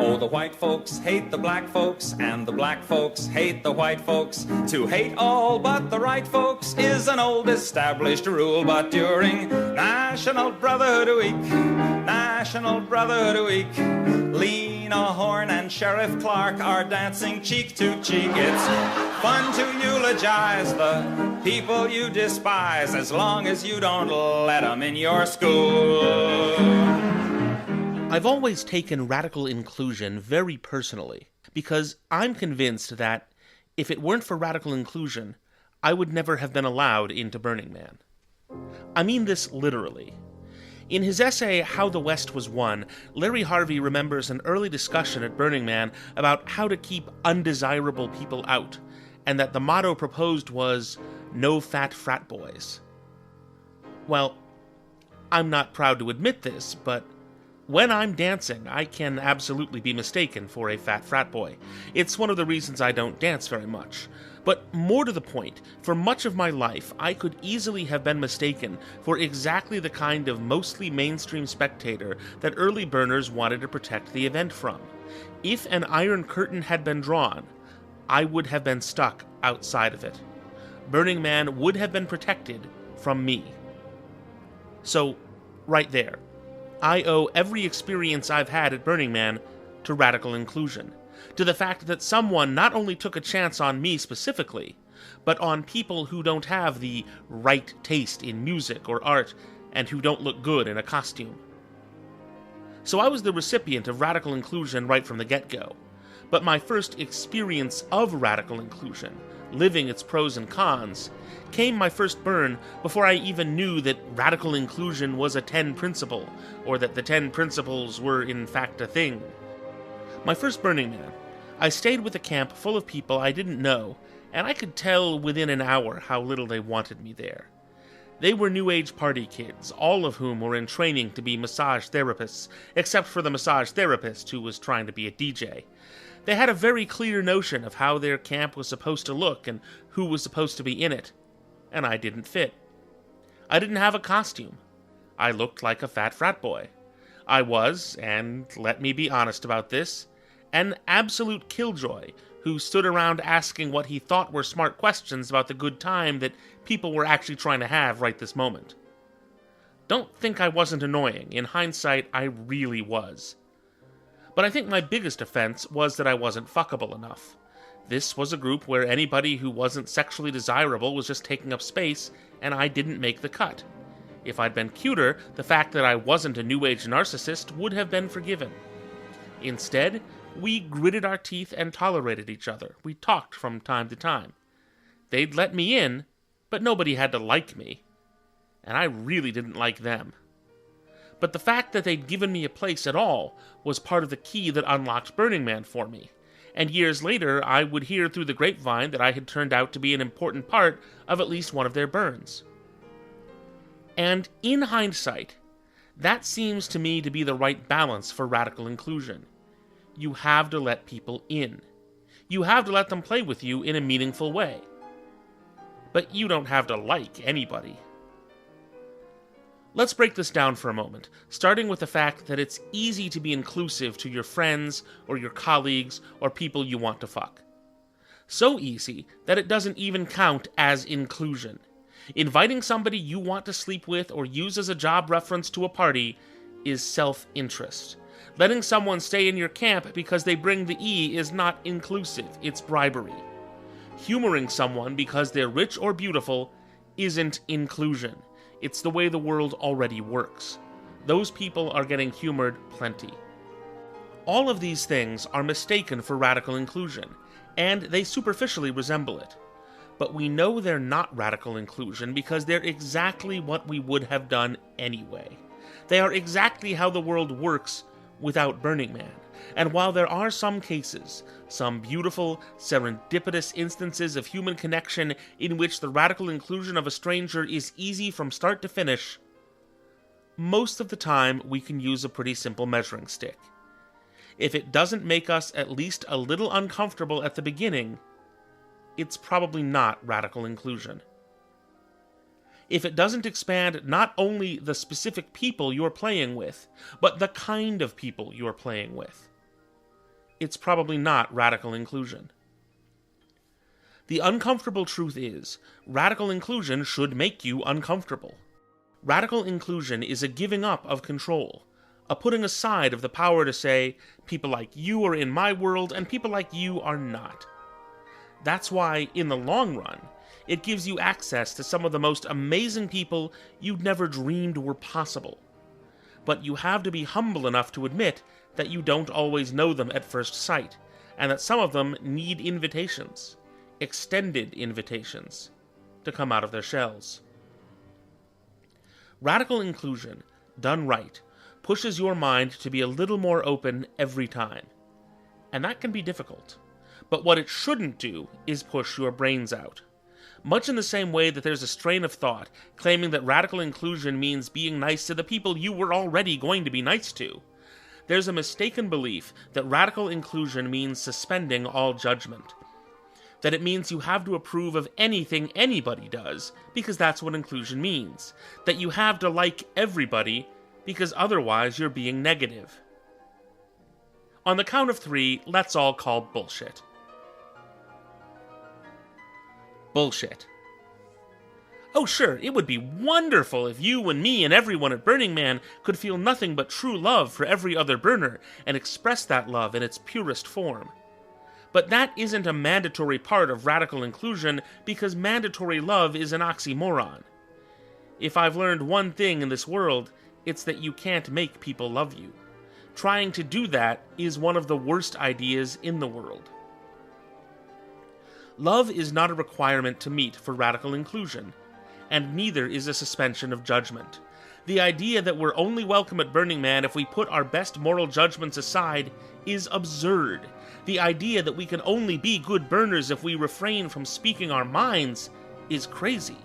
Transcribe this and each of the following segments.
Oh, the white folks hate the black folks, and the black folks hate the white folks. To hate all but the right folks is an old established rule, but during National Brotherhood Week, National Brotherhood Week, Lena Horne and Sheriff Clark are dancing cheek to cheek. It's fun to eulogize the people you despise, as long as you don't let them in your school. I've always taken radical inclusion very personally, because I'm convinced that if it weren't for radical inclusion, I would never have been allowed into Burning Man. I mean this literally. In his essay, How the West Was Won, Larry Harvey remembers an early discussion at Burning Man about how to keep undesirable people out, and that the motto proposed was, "No fat frat boys." Well, I'm not proud to admit this, but when I'm dancing, I can absolutely be mistaken for a fat frat boy. It's one of the reasons I don't dance very much. But more to the point, for much of my life, I could easily have been mistaken for exactly the kind of mostly mainstream spectator that early burners wanted to protect the event from. If an iron curtain had been drawn, I would have been stuck outside of it. Burning Man would have been protected from me. So, right there, I owe every experience I've had at Burning Man to radical inclusion, to the fact that someone not only took a chance on me specifically, but on people who don't have the right taste in music or art and who don't look good in a costume. So I was the recipient of radical inclusion right from the get-go, but my first experience of radical inclusion, living its pros and cons, came my first burn before I even knew that radical inclusion was a 10 principle, or that the 10 principles were in fact a thing. My first Burning Man, I stayed with a camp full of people I didn't know, and I could tell within an hour how little they wanted me there. They were New Age party kids, all of whom were in training to be massage therapists, except for the massage therapist who was trying to be a DJ. They had a very clear notion of how their camp was supposed to look and who was supposed to be in it, and I didn't fit. I didn't have a costume. I looked like a fat frat boy. I was, and let me be honest about this, an absolute killjoy who stood around asking what he thought were smart questions about the good time that people were actually trying to have right this moment. Don't think I wasn't annoying. In hindsight, I really was. But I think my biggest offense was that I wasn't fuckable enough. This was a group where anybody who wasn't sexually desirable was just taking up space, and I didn't make the cut. If I'd been cuter, the fact that I wasn't a New Age narcissist would have been forgiven. Instead, we gritted our teeth and tolerated each other. We talked from time to time. They'd let me in, but nobody had to like me. And I really didn't like them. But the fact that they'd given me a place at all was part of the key that unlocked Burning Man for me. And years later, I would hear through the grapevine that I had turned out to be an important part of at least one of their burns. And in hindsight, that seems to me to be the right balance for radical inclusion. You have to let people in. You have to let them play with you in a meaningful way. But you don't have to like anybody. Let's break this down for a moment, starting with the fact that it's easy to be inclusive to your friends or your colleagues or people you want to fuck. So easy that it doesn't even count as inclusion. Inviting somebody you want to sleep with or use as a job reference to a party is self-interest. Letting someone stay in your camp because they bring the E is not inclusive, it's bribery. Humoring someone because they're rich or beautiful isn't inclusion. It's the way the world already works. Those people are getting humored plenty. All of these things are mistaken for radical inclusion, and they superficially resemble it. But we know they're not radical inclusion because they're exactly what we would have done anyway. They are exactly how the world works without Burning Man. And while there are some cases, some beautiful, serendipitous instances of human connection in which the radical inclusion of a stranger is easy from start to finish, most of the time we can use a pretty simple measuring stick. If it doesn't make us at least a little uncomfortable at the beginning, it's probably not radical inclusion. If it doesn't expand not only the specific people you're playing with, but the kind of people you're playing with. it's probably not radical inclusion. The uncomfortable truth is, radical inclusion should make you uncomfortable. Radical inclusion is a giving up of control, a putting aside of the power to say, people like you are in my world and people like you are not. That's why, in the long run, it gives you access to some of the most amazing people you'd never dreamed were possible. But you have to be humble enough to admit that you don't always know them at first sight, and that some of them need invitations, extended invitations, to come out of their shells. Radical inclusion, done right, pushes your mind to be a little more open every time. And that can be difficult. But what it shouldn't do is push your brains out. Much in the same way that there's a strain of thought claiming that radical inclusion means being nice to the people you were already going to be nice to, there's a mistaken belief that radical inclusion means suspending all judgment. That it means you have to approve of anything anybody does, because that's what inclusion means. That you have to like everybody, because otherwise you're being negative. On the count of 3, let's all call bullshit. Bullshit. Oh sure, it would be wonderful if you and me and everyone at Burning Man could feel nothing but true love for every other burner and express that love in its purest form. But that isn't a mandatory part of radical inclusion because mandatory love is an oxymoron. If I've learned one thing in this world, it's that you can't make people love you. Trying to do that is one of the worst ideas in the world. Love is not a requirement to meet for radical inclusion, and neither is a suspension of judgment. The idea that we're only welcome at Burning Man if we put our best moral judgments aside is absurd. The idea that we can only be good burners if we refrain from speaking our minds is crazy.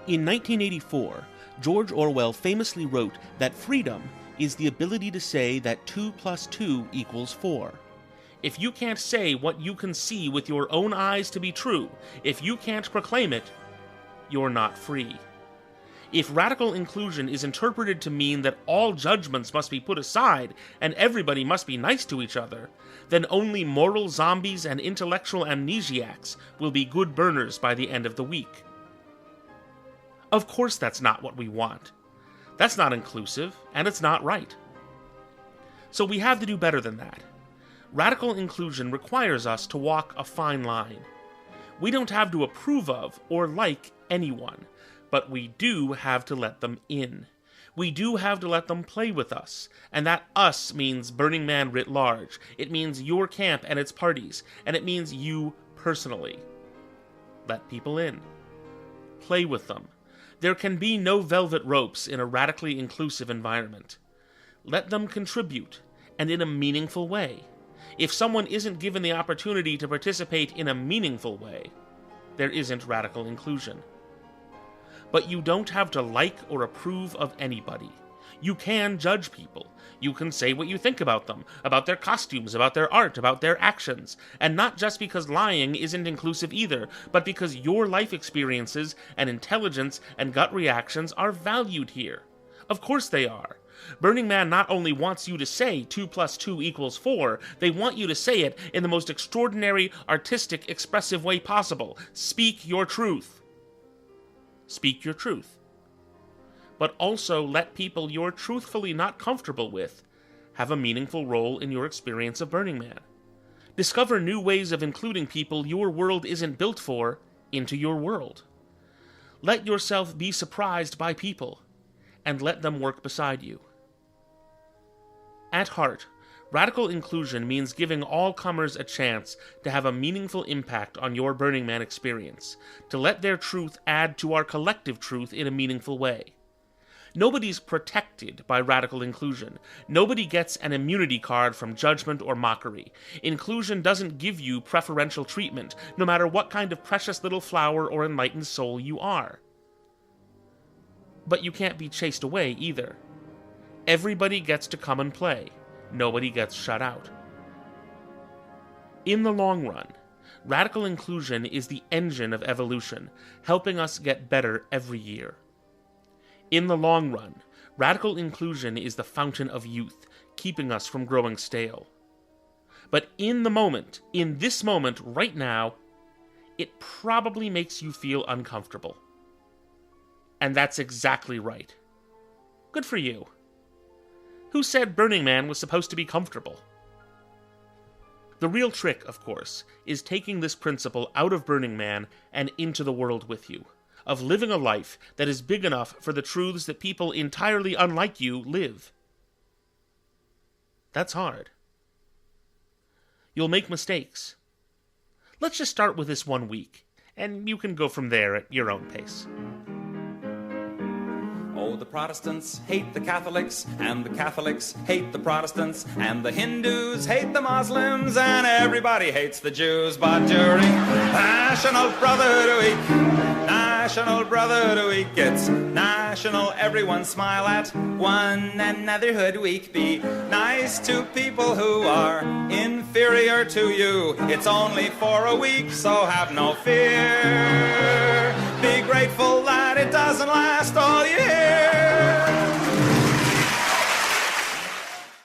In 1984, George Orwell famously wrote that freedom is the ability to say that 2 + 2 = 4. If you can't say what you can see with your own eyes to be true, if you can't proclaim it, you're not free. If radical inclusion is interpreted to mean that all judgments must be put aside and everybody must be nice to each other, then only moral zombies and intellectual amnesiacs will be good burners by the end of the week. Of course that's not what we want. That's not inclusive, and it's not right. So we have to do better than that. Radical inclusion requires us to walk a fine line. We don't have to approve of or like anyone, but we do have to let them in. We do have to let them play with us, and that us means Burning Man writ large. It means your camp and its parties, and it means you personally. Let people in. Play with them. There can be no velvet ropes in a radically inclusive environment. Let them contribute, and in a meaningful way. If someone isn't given the opportunity to participate in a meaningful way, there isn't radical inclusion. But you don't have to like or approve of anybody. You can judge people. You can say what you think about them, about their costumes, about their art, about their actions. And not just because lying isn't inclusive either, but because your life experiences and intelligence and gut reactions are valued here. Of course they are. Burning Man not only wants you to say 2 + 2 = 4, they want you to say it in the most extraordinary, artistic, expressive way possible. Speak your truth. Speak your truth. But also let people you're truthfully not comfortable with have a meaningful role in your experience of Burning Man. Discover new ways of including people your world isn't built for into your world. Let yourself be surprised by people, and let them work beside you. At heart, radical inclusion means giving all comers a chance to have a meaningful impact on your Burning Man experience, to let their truth add to our collective truth in a meaningful way. Nobody's protected by radical inclusion. Nobody gets an immunity card from judgment or mockery. Inclusion doesn't give you preferential treatment, no matter what kind of precious little flower or enlightened soul you are. But you can't be chased away either. Everybody gets to come and play. Nobody gets shut out. In the long run, radical inclusion is the engine of evolution, helping us get better every year. In the long run, radical inclusion is the fountain of youth, keeping us from growing stale. But in the moment, in this moment, right now, it probably makes you feel uncomfortable. And that's exactly right. Good for you. Who said Burning Man was supposed to be comfortable? The real trick, of course, is taking this principle out of Burning Man and into the world with you, of living a life that is big enough for the truths that people entirely unlike you live. That's hard. You'll make mistakes. Let's just start with this 1 week, and you can go from there at your own pace. Oh, the Protestants hate the Catholics, and the Catholics hate the Protestants, and the Hindus hate the Muslims, and everybody hates the Jews. But during National Brotherhood Week, National Brotherhood Week, it's national, everyone smile at one anotherhood week. Be nice to people who are inferior to you. It's only for a week, so have no fear.